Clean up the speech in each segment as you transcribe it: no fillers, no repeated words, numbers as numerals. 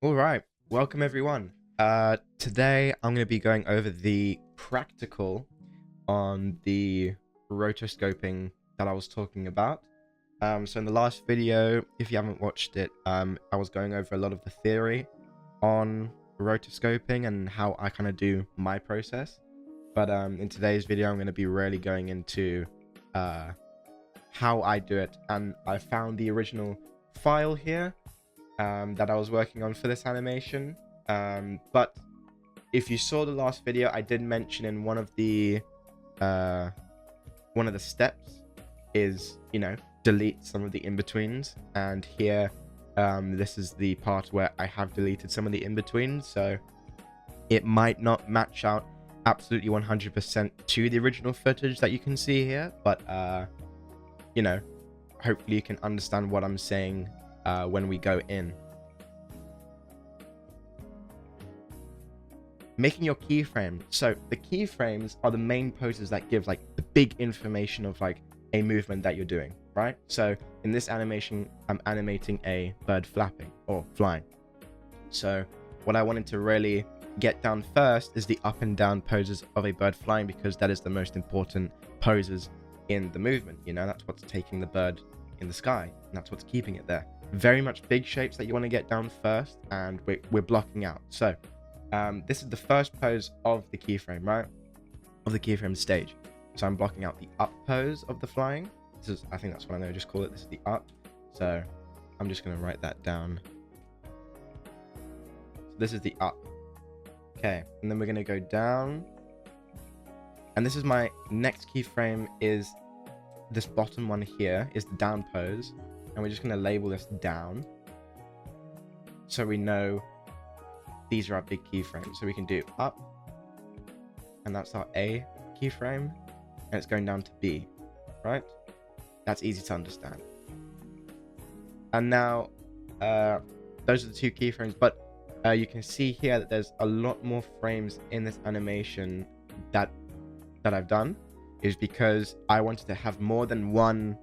Alright, welcome everyone. Today I'm going to be going over the practical on the rotoscoping that I was talking about. So in the last video, if you haven't watched it, I was going over a lot of the theory on rotoscoping and how I kind of do my process. But in today's video, I'm going to be really going into how I do it. And I found the original file here that I was working on for this animation. But if you saw the last video, I did mention in one of the steps is, delete some of the in-betweens. And here, this is the part where I have deleted some of the in-betweens. So it might not match out absolutely 100% to the original footage that you can see here. But, hopefully you can understand what I'm saying when we go in. Making your keyframe. So the keyframes are the main poses that give like the big information of like a movement that you're doing, right? So in this animation, I'm animating a bird flapping or flying. So what I wanted to really get down first is the up and down poses of a bird flying, because that is the most important poses in the movement. That's what's taking the bird in the sky, and that's what's keeping it there. Very much big shapes that you want to get down first, and we're blocking out. So this is the first pose of the keyframe, right? Of the keyframe stage. So I'm blocking out the up pose of the flying. I think that's what I'm going to just call it. This is the up. So I'm just going to write that down. So this is the up. Okay, and then we're going to go down. And this is my next keyframe, is this bottom one here, is the down pose. And we're just going to label this down, so we know these are our big keyframes. So we can do up, and that's our A keyframe, and it's going down to B, right? That's easy to understand. And now those are the two keyframes, but you can see here that there's a lot more frames in this animation that I've done, is because I wanted to have more than one,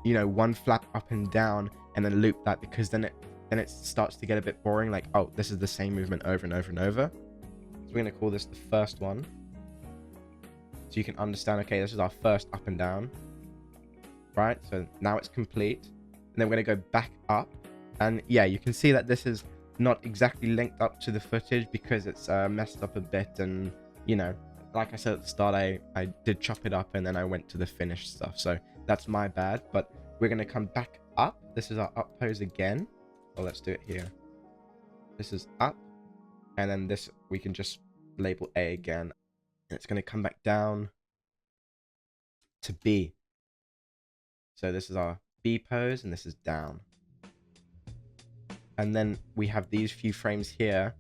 one flap up and down and then loop that, because then it starts to get a bit boring. Like, oh, this is the same movement over and over and over. So we're going to call this the first one, so you can understand, okay, this is our first up and down, right? So now it's complete, and then we're going to go back up. And yeah, you can see that this is not exactly linked up to the footage because it's messed up a bit. And like I said at the start, I did chop it up and then I went to the finished stuff, so that's my bad. But we're going to come back up. This is our up pose again. Well, let's do it here. This is up, and then this we can just label A again, and it's going to come back down to B. So this is our B pose, and this is down. And then we have these few frames here.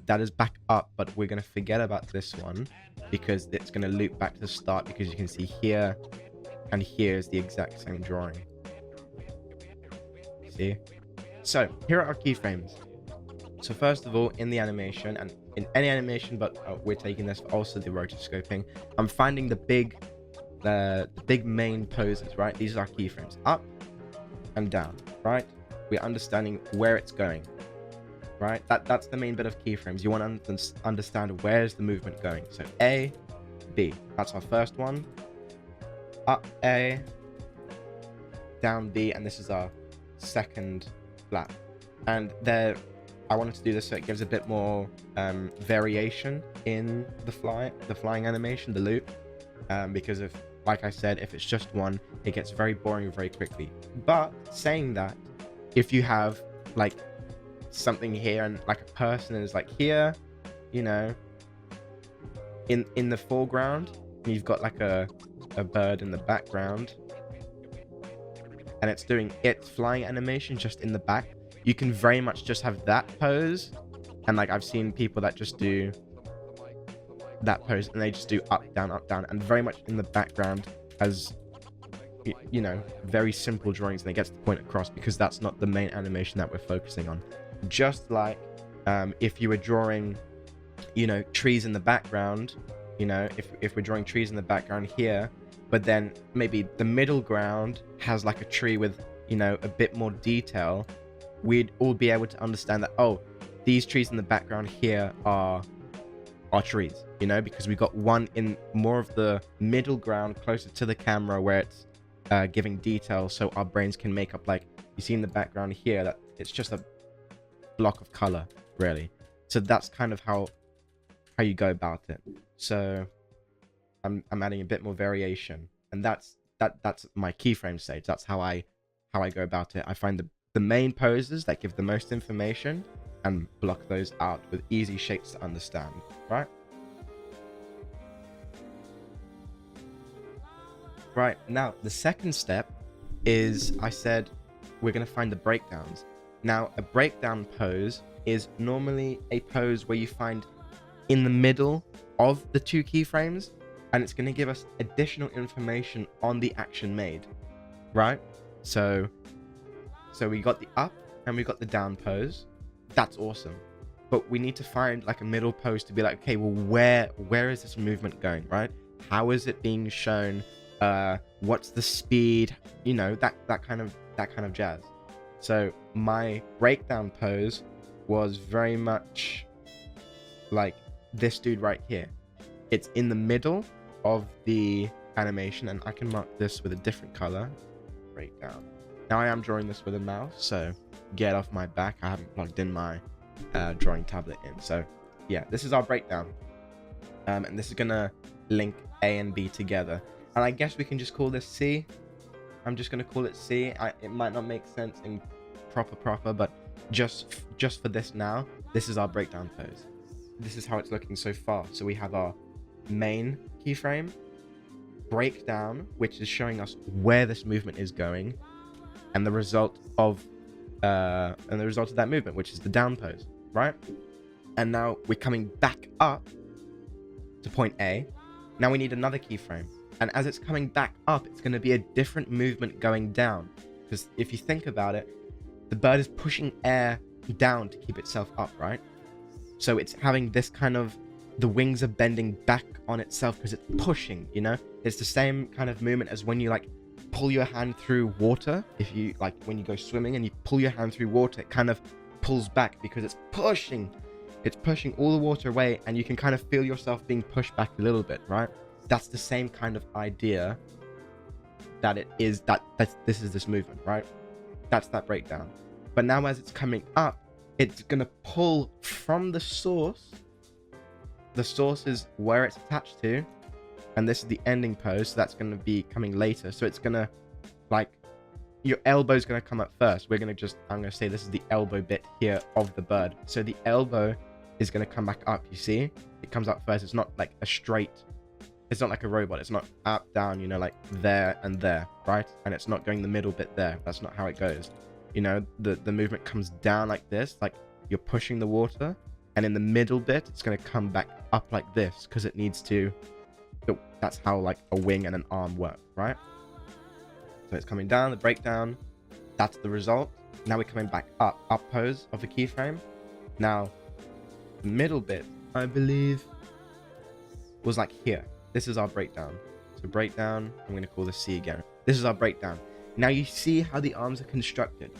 That is back up, but we're going to forget about this one because it's going to loop back to the start, because you can see here and here is the exact same drawing. See? So here are our keyframes. So first of all, in the animation, and in any animation, but we're taking this for also the rotoscoping, I'm finding the big main poses, right? These are our keyframes, up and down, right? We're understanding where it's going, right? That's the main bit of keyframes. You want to understand where's the movement going. So A, B, that's our first one. Up A, down B, and this is our second flap. And there, I wanted to do this so it gives a bit more variation in the flying animation, the loop, because if, like I said, if it's just one, it gets very boring very quickly. But saying that, if you have like something here and like a person is like here, in the foreground, and you've got like a bird in the background, and it's doing its flying animation just in the back, you can very much just have that pose. And like I've seen people that just do that pose and they just do up down, and very much in the background as very simple drawings, and it gets the point across, because that's not the main animation that we're focusing on. Just like if you were drawing trees in the background, if we're drawing trees in the background here, but then maybe the middle ground has like a tree with a bit more detail, we'd all be able to understand that, oh, these trees in the background here are trees, you know, because we got one in more of the middle ground closer to the camera where it's giving detail, so our brains can make up, like you see in the background here, that it's just a block of color, really. So that's kind of how you go about it. So I'm adding a bit more variation, and that's my keyframe stage. That's how I go about it. I find the main poses that give the most information and block those out with easy shapes to understand, right? Right, now the second step is, I said we're going to find the breakdowns. Now, a breakdown pose is normally a pose where you find in the middle of the two keyframes, and it's going to give us additional information on the action made, right? So we got the up and we got the down pose. That's awesome. But we need to find like a middle pose to be like, okay, well, where is this movement going, right? How is it being shown? What's the speed? You know, that kind of jazz. So my breakdown pose was very much like this dude right here. It's in the middle of the animation, and I can mark this with a different color. Breakdown. Now I am drawing this with a mouse, so get off my back. I haven't plugged in my drawing tablet in. So yeah, this is our breakdown, and this is gonna link A and B together, and I guess we can just call this C. I'm just gonna call it C. It might not make sense in proper, but just for this now, this is our breakdown pose. This is how it's looking so far. So we have our main keyframe, breakdown, which is showing us where this movement is going, and the result of that movement, which is the down pose, right? And now we're coming back up to point A. Now we need another keyframe, and as it's coming back up, it's going to be a different movement going down, because if you think about it, the bird is pushing air down to keep itself up, right? So it's having this kind of, the wings are bending back on itself because it's pushing, you know? It's the same kind of movement as when you like pull your hand through water. If you like, when you go swimming and you pull your hand through water, it kind of pulls back because it's pushing all the water away, and you can kind of feel yourself being pushed back a little bit, right? That's the same kind of idea that it is, this is this movement, right? That's that breakdown. But now as it's coming up, it's gonna pull from the source. The source is where it's attached to, and this is the ending pose, so that's gonna be coming later. So it's gonna, like, your elbow's gonna come up first. I'm gonna say this is the elbow bit here of the bird. So the elbow is gonna come back up, you see? It comes up first. It's not like a straight, it's not like a robot. It's not up, down, you know, like there and there, right? And it's not going the middle bit there. That's not how it goes. You know, the movement comes down like this, like you're pushing the water, and in the middle bit, it's going to come back up like this, because it needs to, that's how like a wing and an arm work, right? So it's coming down, the breakdown, that's the result. Now we're coming back up pose of the keyframe. Now, the middle bit, I believe, was like here. This is our breakdown. So breakdown, I'm going to call this C again. This is our breakdown. Now you see how the arms are constructed.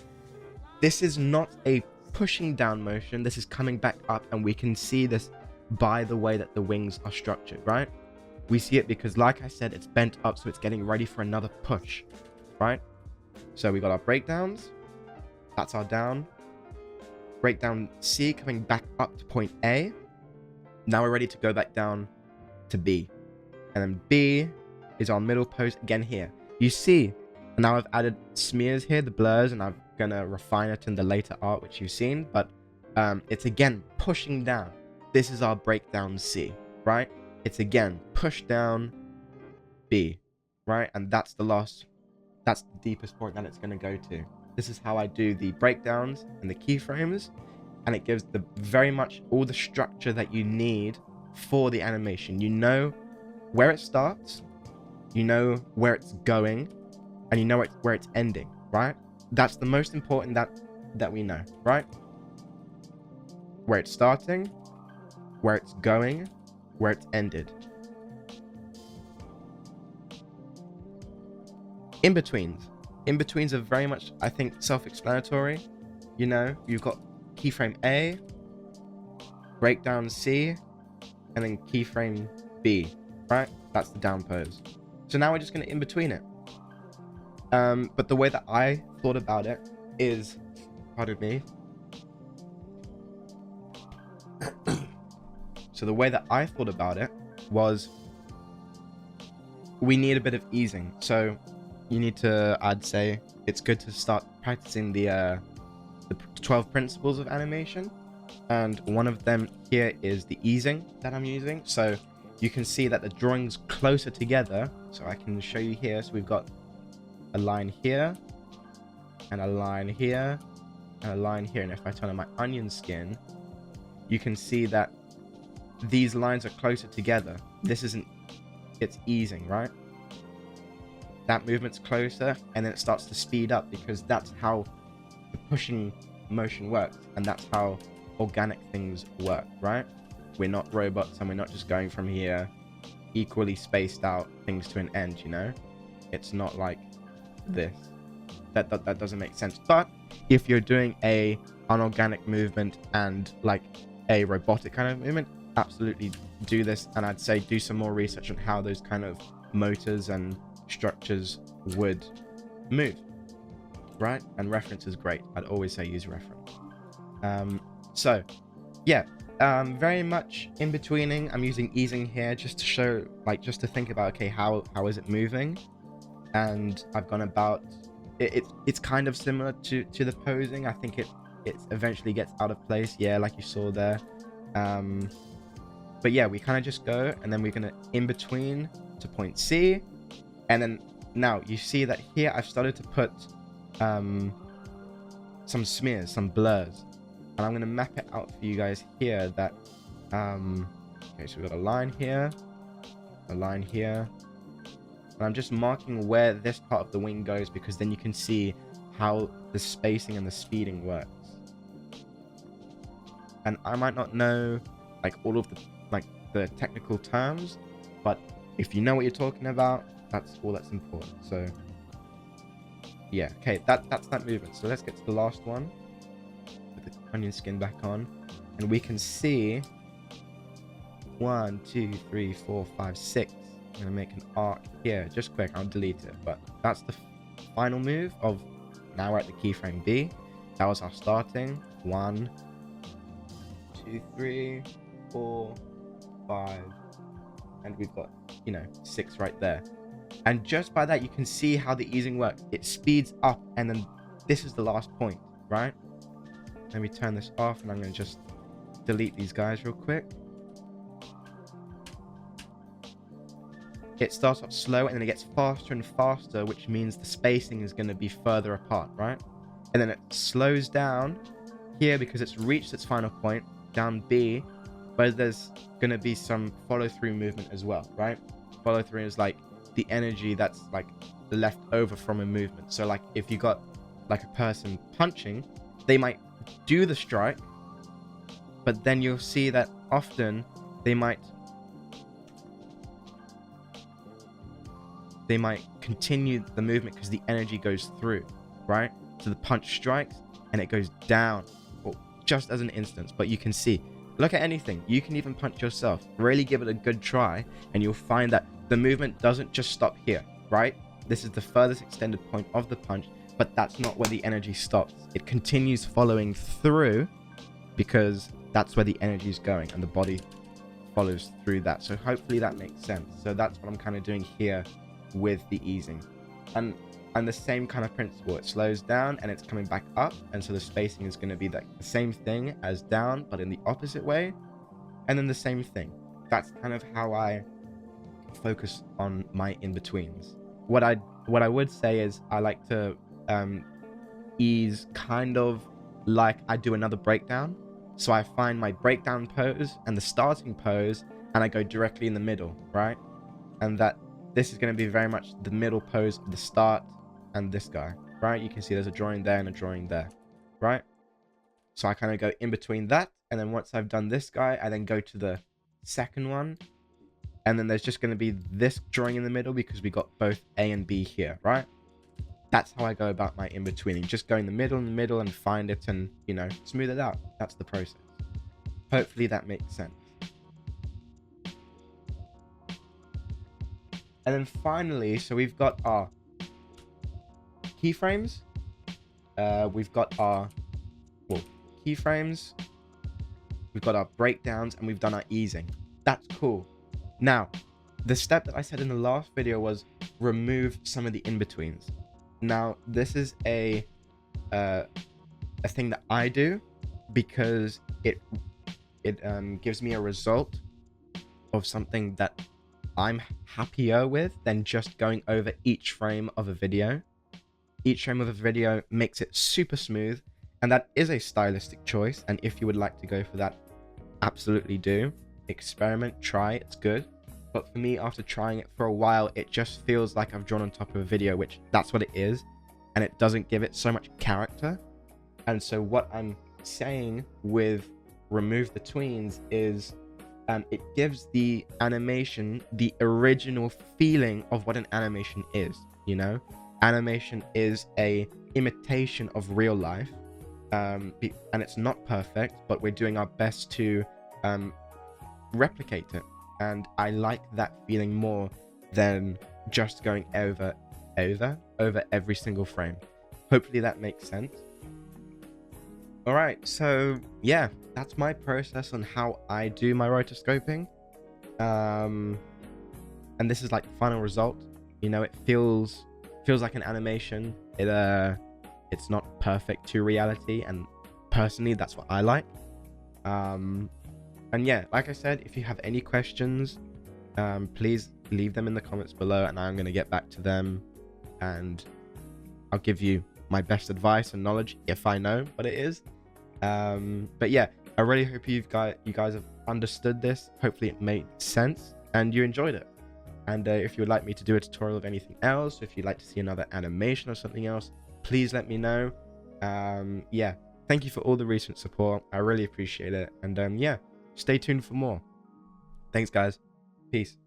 This is not a pushing down motion. This is coming back up, and we can see this by the way that the wings are structured, right? We see it because, like I said, it's bent up, so it's getting ready for another push, right? So we got our breakdowns. That's our down. Breakdown C coming back up to point A. Now we're ready to go back down to B. And then B is our middle pose again here. You see, now I've added smears here, the blurs, and I'm gonna refine it in the later art, which you've seen, but it's again pushing down. This is our breakdown C, right? It's again push down B, right? And that's the deepest point that it's gonna go to. This is how I do the breakdowns and the keyframes, and it gives the very much all the structure that you need for the animation. You know where it starts, you know where it's going, and you know where it's ending, right? That's the most important that we know, right? Where it's starting, where it's going, where it's ended. In-betweens are very much, I think, self-explanatory. you know, you've got keyframe A, breakdown C, and then keyframe B, right? That's the down pose. So now we're just going to in between it. But the way that I thought about it is, pardon me. So the way that I thought about it was we need a bit of easing. So you need to, I'd say, it's good to start practicing the 12 principles of animation. And one of them here is the easing that I'm using. So you can see that the drawing's closer together. So I can show you here. So we've got a line here, and a line here, and a line here. And if I turn on my onion skin, you can see that these lines are closer together. This isn't, it's easing, right? That movement's closer, and then it starts to speed up because that's how the pushing motion works, and that's how organic things work, right? We're not robots, and we're not just going from here equally spaced out things to an end, you know? It's not like this. That doesn't make sense. But if you're doing a unorganic movement and like a robotic kind of movement, absolutely do this. And I'd say do some more research on how those kind of motors and structures would move, right? And reference is great. I'd always say use reference. So yeah, very much in betweening. I'm using easing here just to show, like, just to think about, okay, how is it moving? And I've gone about it. It's kind of similar to the posing. I think it eventually gets out of place, yeah, like you saw there. But yeah, we kind of just go, and then we're gonna in between to point C, and then now you see that here I've started to put some smears, some blurs, and I'm gonna map it out for you guys here. That okay, so we've got a line here, a line here, and I'm just marking where this part of the wing goes, because then you can see how the spacing and the speeding works. And I might not know like all of the technical terms, but if you know what you're talking about, that's all that's important. So yeah, okay, that's that movement. So let's get to the last one with the onion skin back on, and we can see 1, 2, 3, 4, 5, 6. I'm gonna make an arc here, just quick. I'll delete it, but that's the final move of. Now we're at the keyframe B. That was our starting 1, 2, 3, 4, 5, and we've got, you know, 6 right there. And just by that, you can see how the easing works. It speeds up, and then this is the last point, right? Let me turn this off, and I'm going to just delete these guys real quick. It starts off slow, and then it gets faster and faster, which means the spacing is going to be further apart, right? And then it slows down here because it's reached its final point, down B, but there's going to be some follow-through movement as well, right? Follow-through is like the energy that's like left over from a movement. So like if you got like a person punching, they might do the strike, but then you'll see that often they might continue the movement because the energy goes through, right? So the punch strikes and it goes down, or just as an instance. But you can see, look at anything, you can even punch yourself. Really give it a good try, and you'll find that the movement doesn't just stop here, right? This is the furthest extended point of the punch, but that's not where the energy stops. It continues following through because that's where the energy is going, and the body follows through that. So hopefully that makes sense. So that's what I'm kind of doing here with the easing, and the same kind of principle. It slows down and it's coming back up, and so the spacing is going to be like the same thing as down, but in the opposite way, and then the same thing. That's kind of how I focus on my in-betweens. What I would say is I like to ease kind of like I do another breakdown. So I find my breakdown pose and the starting pose, and I go directly in the middle, right? And that this is going to be very much the middle pose of the start and this guy, right? You can see there's a drawing there and a drawing there, right? So I kind of go in between that, and then once I've done this guy, I then go to the second one, and then there's just going to be this drawing in the middle because we got both A and B here, right? That's how I go about my in-betweening. Just go in the middle and find it and, you know, smooth it out. That's the process. Hopefully that makes sense. And then finally, so we've got our keyframes. We've got our keyframes. We've got our breakdowns, and we've done our easing. That's cool. Now, the step that I said in the last video was remove some of the in-betweens. Now, this is a thing that I do because it gives me a result of something that I'm happier with than just going over each frame of a video. Each frame of a video makes it super smooth, and that is a stylistic choice. And if you would like to go for that, absolutely do. Experiment, try, it's good. But for me, after trying it for a while, it just feels like I've drawn on top of a video, which that's what it is. And it doesn't give it so much character. And so what I'm saying with remove the tweens is it gives the animation the original feeling of what an animation is, you know? Animation is a imitation of real life, and it's not perfect, but we're doing our best to replicate it. And I like that feeling more than just going over every single frame. Hopefully that makes sense. All right, so yeah, that's my process on how I do my rotoscoping. And this is like the final result. You know, it feels like an animation. It's not perfect to reality, and personally that's what I like. And yeah, like I said, if you have any questions, please leave them in the comments below, and I'm going to get back to them, and I'll give you my best advice and knowledge if I know what it is. But yeah, I really hope you guys have understood this. Hopefully it made sense and you enjoyed it. And if you would like me to do a tutorial of anything else, if you'd like to see another animation or something else, please let me know. Yeah, thank you for all the recent support. I really appreciate it. And yeah, stay tuned for more. Thanks, guys. Peace.